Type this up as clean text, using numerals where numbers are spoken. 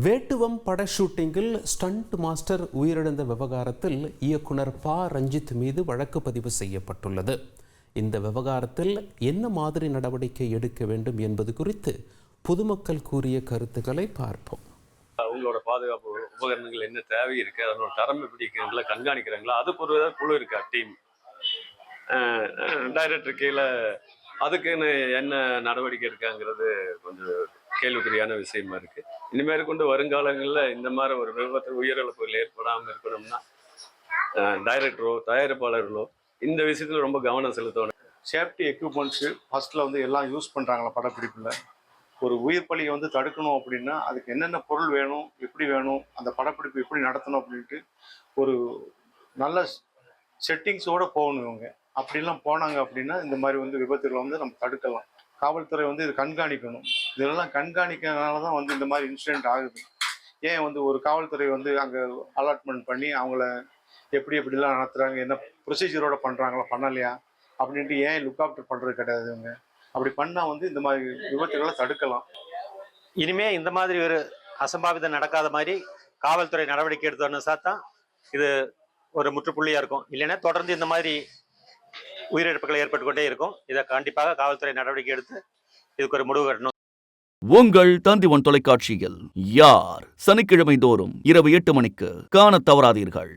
வேட்டுவம் பட ஷூட்டிங்கில் stunt master உயிரிழந்த விவகாரத்தில் இயக்குனர் ப. ரஞ்சித் மீது வழக்கு பதிவு செய்யப்பட்டுள்ளது. இந்த விவகாரத்தில் என்ன மாதிரி நடவடிக்கை எடுக்க வேண்டும் என்பது குறித்து பொதுமக்கள் கூறிய கருத்துக்களை பார்ப்போம். அவங்களோட பாதுகாப்பு உபகரணங்கள் என்ன தேவை இருக்கு, அதனோட தரம் எப்படி இருக்கிறாங்களா, கண்காணிக்கிறாங்களா, அதுக்கு ஒரு குழு இருக்கா டீம். டைரக்டர் கீழே அதுக்குன்னு என்ன நடவடிக்கை இருக்காங்கிறது கொஞ்சம் கேள்விக்குறியான விஷயமா இருக்கு. இனிமேல் கொண்டு வருங்காலங்களில் இந்த மாதிரி ஒரு விபத்து உயிரிழப்புகள் ஏற்படாமல் இருக்கணும்னா டைரக்டரோ தயாரிப்பாளர்களோ இந்த விஷயத்துல ரொம்ப கவனம் செலுத்தணும். சேஃப்டி எக்யூப்மெண்ட்ஸு ஃபர்ஸ்ட்ல எல்லாம் யூஸ் பண்ணுறாங்களா படப்பிடிப்பில். ஒரு உயிர் பலியை தடுக்கணும் அப்படின்னா அதுக்கு என்னென்ன பொருள் வேணும், எப்படி வேணும், அந்த படப்பிடிப்பு எப்படி நடத்தணும் அப்படின்ட்டு ஒரு நல்ல செட்டிங்ஸோடு போகணும் இவங்க. அப்படிலாம் போனாங்க அப்படின்னா இந்த மாதிரி விபத்துகளை நம்ம தடுக்கலாம். காவல்துறை இது கண்காணிக்கணும். இதெல்லாம் கண்காணிக்கிறதுனால தான் இந்த மாதிரி இன்சிடென்ட் ஆகுது. ஏன் ஒரு காவல்துறை அங்கே அலாட்மெண்ட் பண்ணி அவங்கள எப்படிலாம் நடத்துகிறாங்க, என்ன ப்ரொசீஜரோட பண்ணுறாங்களா பண்ணலையா அப்படின்ட்டு ஏன் லுக் ஆஃப்டர் பண்ணுறது கிடையாது. இவங்க அப்படி பண்ணால் இந்த மாதிரி விபத்துகளை தடுக்கலாம். இனிமே இந்த மாதிரி ஒரு அசம்பாவிதம் நடக்காத மாதிரி காவல்துறை நடவடிக்கை எடுத்தோன்னு தான் இது ஒரு முற்றுப்புள்ளியாக இருக்கும். இல்லைன்னா தொடர்ந்து இந்த மாதிரி உயிரிழப்புகள் ஏற்பட்டு கொண்டே இருக்கும். இதை கண்டிப்பாக காவல்துறை நடவடிக்கை எடுத்து இதுக்கு ஒரு முடிவு கட்டணும். உங்கள் தந்தி1 தொலைக்காட்சியில் யார் சனிக்கிழமை தோறும் இரவு 8 மணிக்கு காணத் தவறாதீர்கள்.